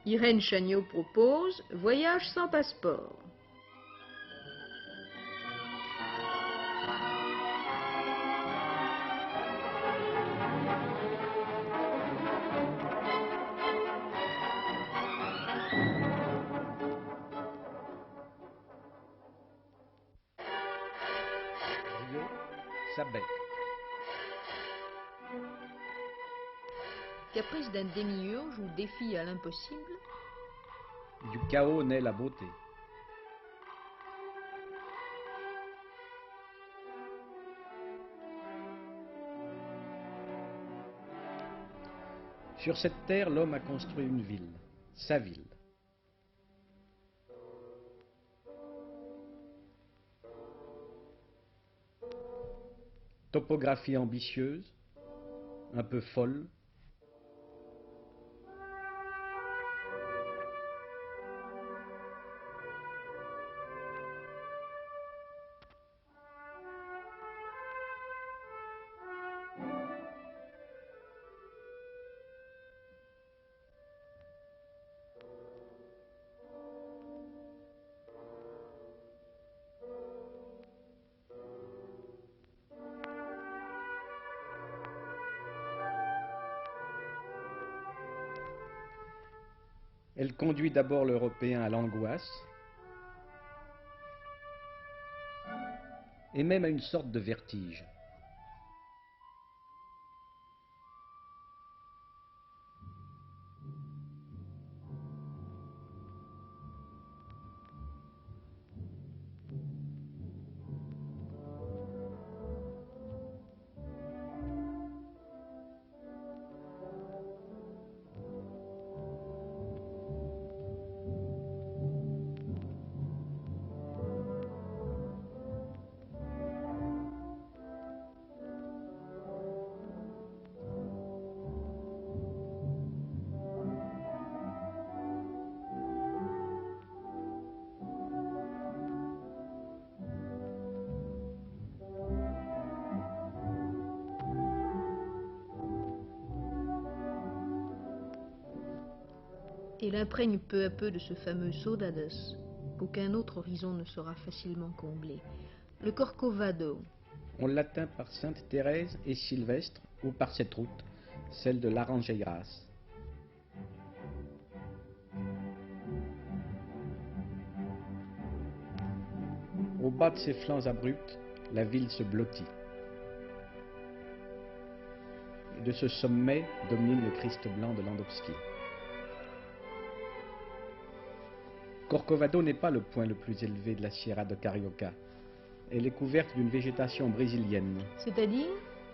Irène Chagnot propose Voyage sans passeport. Rio, Sabec. Caprice d'un démiurge ou défi à l'impossible. Du chaos naît la beauté. Sur cette terre, l'homme a construit une ville, sa ville. Topographie ambitieuse, un peu folle. Elle conduit d'abord l'Européen à l'angoisse et même à une sorte de vertige. Il imprègne peu à peu de ce fameux Saudades qu'aucun autre horizon ne sera facilement comblé. Le Corcovado. On l'atteint par Sainte Thérèse et Sylvestre ou par cette route, celle de Laranjeiras. Au bas de ses flancs abrupts, la ville se blottit. Et de ce sommet domine le Christ blanc de Landowski. Corcovado n'est pas le point le plus élevé de la Sierra de Carioca. Elle est couverte d'une végétation brésilienne,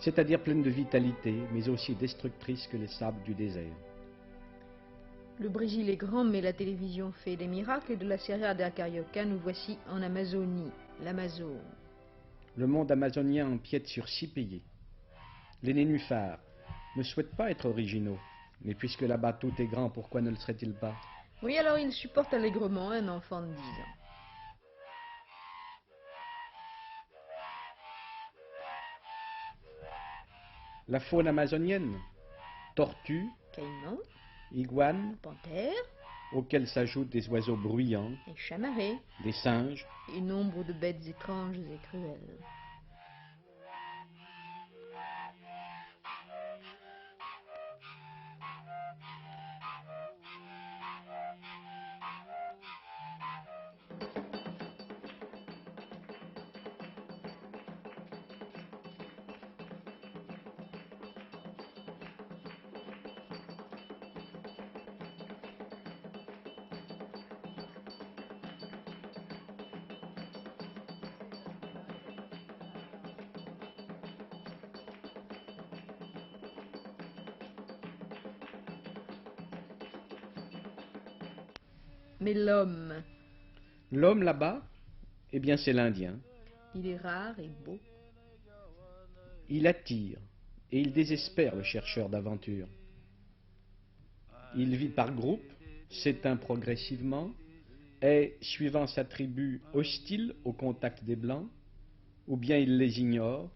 c'est-à-dire pleine de vitalité, mais aussi destructrice que les sables du désert. Le Brésil est grand, mais la télévision fait des miracles, et de la Sierra de Carioca, nous voici en Amazonie, l'Amazone. Le monde amazonien empiète sur 6 pays. Les nénuphars ne souhaitent pas être originaux, mais puisque là-bas tout est grand, pourquoi ne le serait-il pas? Oui, alors il supporte allègrement un enfant de 10 ans. La faune amazonienne, tortues, Caïman, iguanes, panthères, auxquels s'ajoutent des oiseaux bruyants, des chamarrés, des singes, et nombre de bêtes étranges et cruelles. Mais l'homme, L'homme là-bas, eh bien c'est l'Indien. il est rare et beau. Il attire et il désespère le chercheur d'aventure. Il vit par groupe, s'éteint progressivement, est, suivant sa tribu, hostile au contact des Blancs, ou bien il les ignore,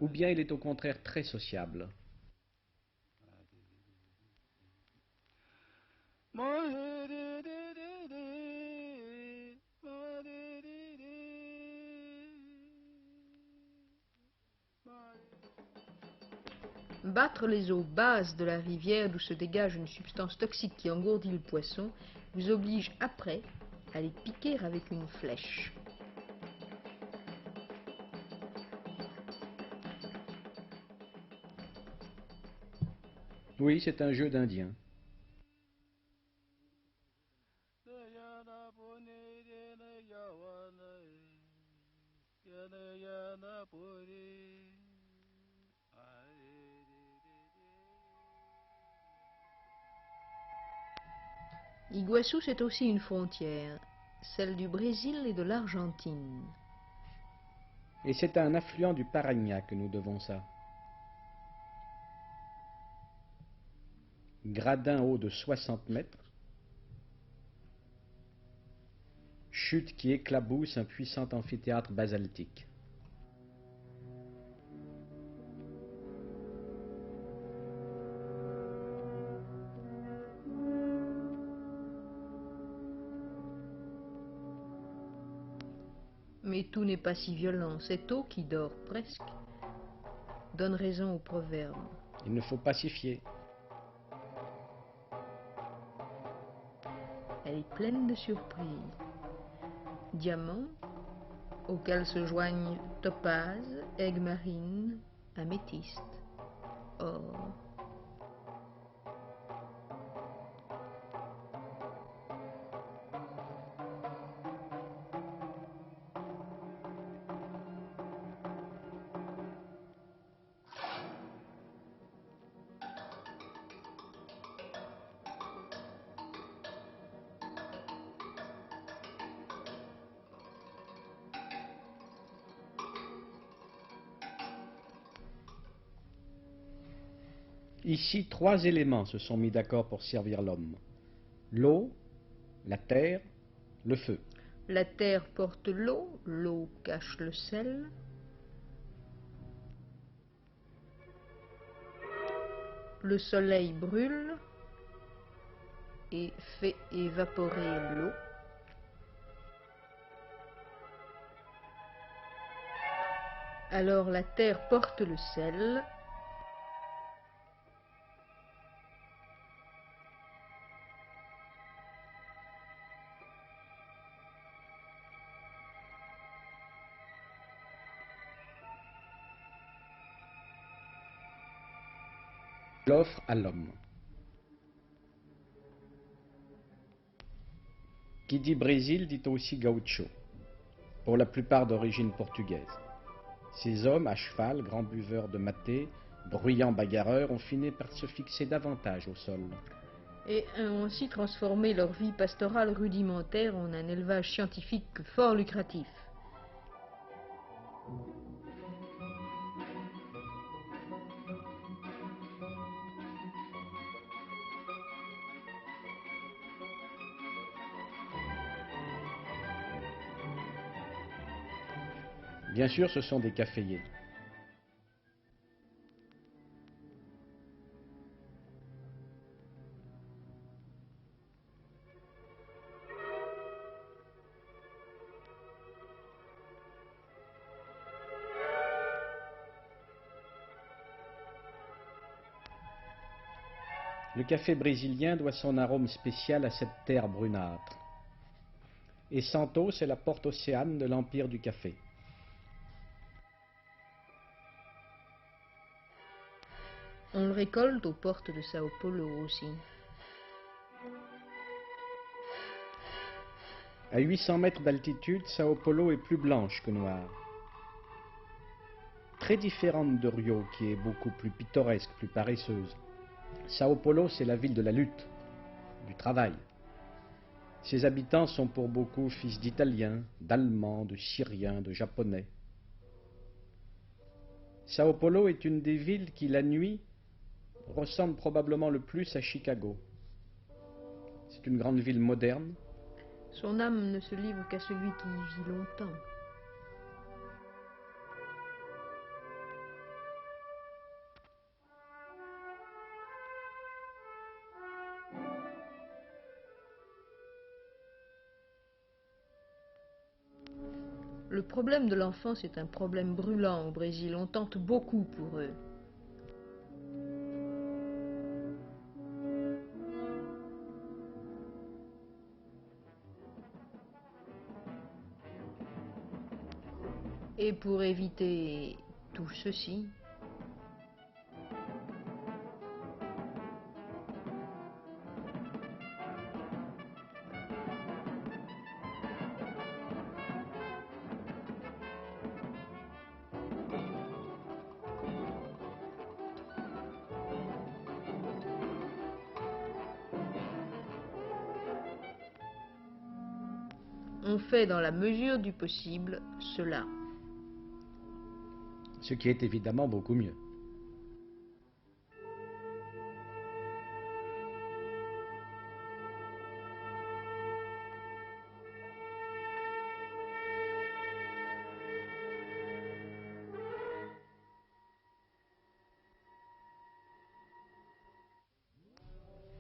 ou bien il est au contraire très sociable. Moi, Battre les eaux basses de la rivière d'où se dégage une substance toxique qui engourdit le poisson vous oblige après à les piquer avec une flèche. Oui, c'est un jeu d'Indien. Iguaçu, c'est aussi une frontière, celle du Brésil et de l'Argentine. Et c'est à un affluent du Paraná que nous devons ça. Gradin haut de 60 mètres, chute qui éclabousse un puissant amphithéâtre basaltique. Mais tout n'est pas si violent. Cette eau qui dort presque donne raison au proverbe. Il ne faut pas s'y fier. Elle est pleine de surprises. Diamants, auxquels se joignent topazes, aigues marines, améthystes, or. Ici, 3 éléments se sont mis d'accord pour servir l'homme. L'eau, la terre, le feu. La terre porte l'eau, l'eau cache le sel. Le soleil brûle et fait évaporer l'eau. Alors la terre porte le sel. L'offre à l'homme. Qui dit Brésil dit aussi gaucho, pour la plupart d'origine portugaise. Ces hommes, à cheval, grands buveurs de maté, bruyants bagarreurs, ont fini par se fixer davantage au sol. Et ont ainsi transformé leur vie pastorale rudimentaire en un élevage scientifique fort lucratif. Bien sûr, ce sont des caféiers. Le café brésilien doit son arôme spécial à cette terre brunâtre. Et Santos est la porte océane de l'empire du café. On le récolte aux portes de Sao Paulo aussi. À 800 mètres d'altitude, Sao Paulo est plus blanche que noire. Très différente de Rio, qui est beaucoup plus pittoresque, plus paresseuse. Sao Paulo, c'est la ville de la lutte, du travail. Ses habitants sont pour beaucoup fils d'Italiens, d'Allemands, de Syriens, de Japonais. Sao Paulo est une des villes qui, la nuit, ressemble probablement le plus à Chicago. C'est une grande ville moderne. Son âme ne se livre qu'à celui qui y vit longtemps. Le problème de l'enfance est un problème brûlant au Brésil. On tente beaucoup pour eux. Et pour éviter tout ceci, on fait dans la mesure du possible cela. Ce qui est évidemment beaucoup mieux.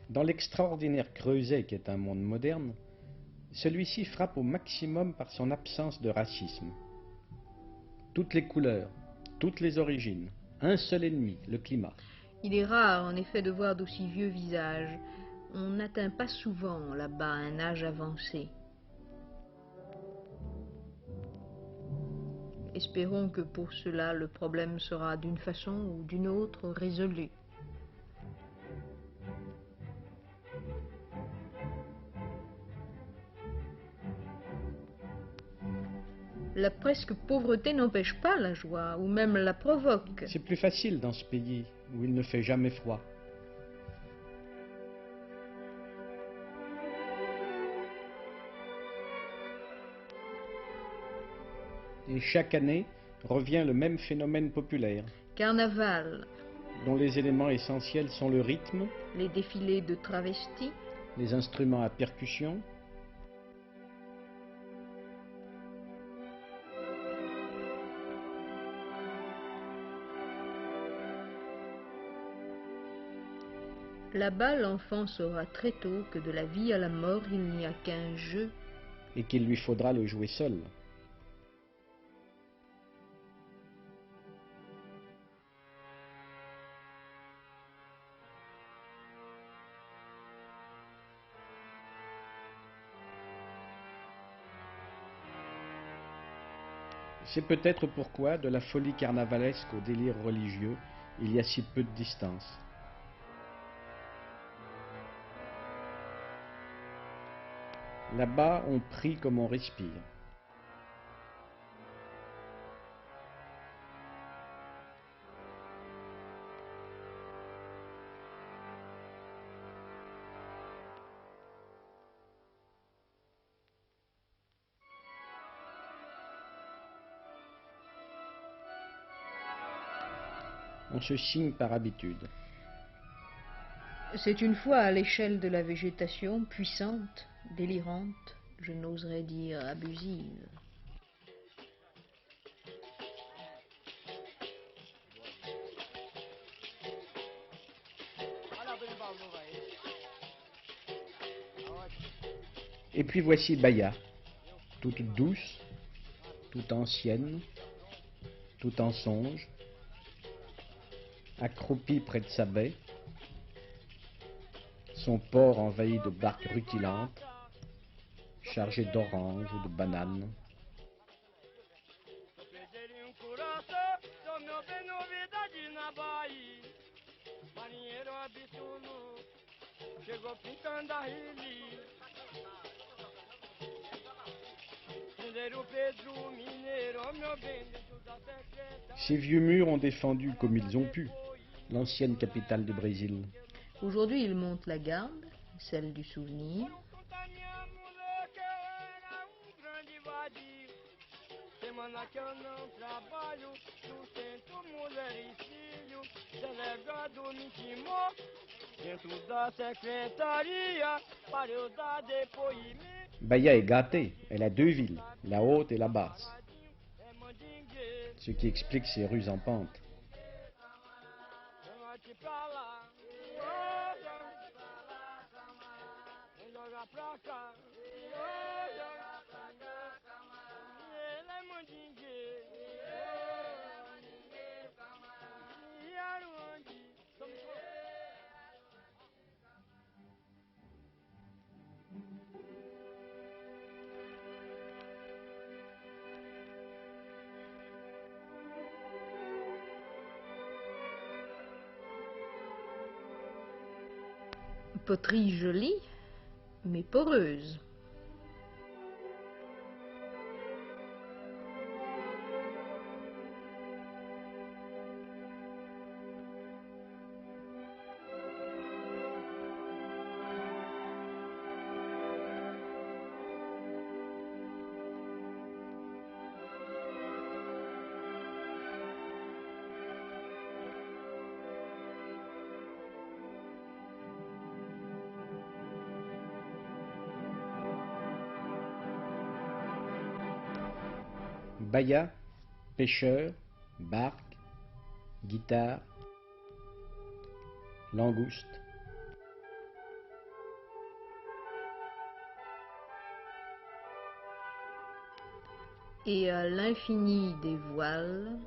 Dans l'extraordinaire creuset qu'est un monde moderne, celui-ci frappe au maximum par son absence de racisme. Toutes les couleurs, toutes les origines, un seul ennemi, le climat. Il est rare en effet de voir d'aussi vieux visages. On n'atteint pas souvent là-bas un âge avancé. Espérons que pour cela le problème sera d'une façon ou d'une autre résolu. La presque pauvreté n'empêche pas la joie, ou même la provoque. C'est plus facile dans ce pays où il ne fait jamais froid. Et chaque année revient le même phénomène populaire, Carnaval, dont les éléments essentiels sont le rythme, les défilés de travestis, les instruments à percussion, là-bas l'enfant saura très tôt que de la vie à la mort il n'y a qu'un jeu. et qu'il lui faudra le jouer seul. C'est peut-être pourquoi, de la folie carnavalesque au délire religieux, il y a si peu de distance. Là-bas, on prie comme on respire. On se signe par habitude. C'est une fois à l'échelle de la végétation puissante, délirante, je n'oserais dire abusive. Et puis voici Baya, toute douce, toute ancienne, toute en songe, accroupie près de sa baie, son port envahi de barques rutilantes, chargées d'oranges ou de bananes. Ces vieux murs ont défendu comme ils ont pu l'ancienne capitale du Brésil. Aujourd'hui, ils montent la garde, celle du souvenir. Bahia est gâtée, elle a deux villes, la haute et la basse, ce qui explique ses rues en pente. poterie jolie, mais poreuse. Baya, pêcheur, barque, guitare, langouste. Et à l'infini des voiles,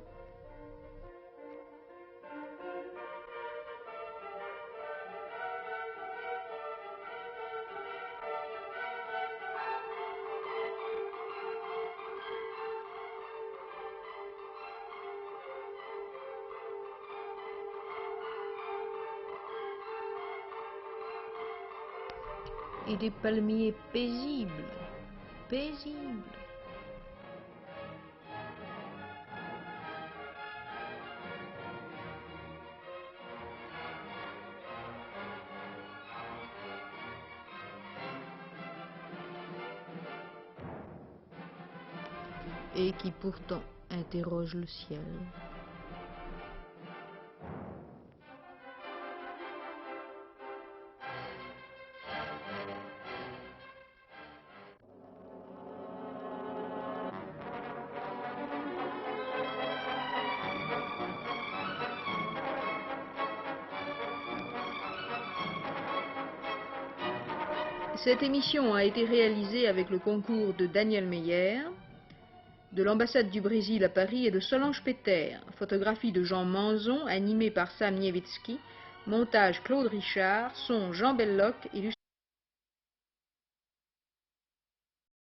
et des palmiers paisibles, paisibles. Et qui pourtant interrogent le ciel. Cette émission a été réalisée avec le concours de Daniel Meyer, de l'ambassade du Brésil à Paris et de Solange Peter, photographie de Jean Manzon, animée par Sam Niewicki, montage Claude Richard, son Jean Belloc,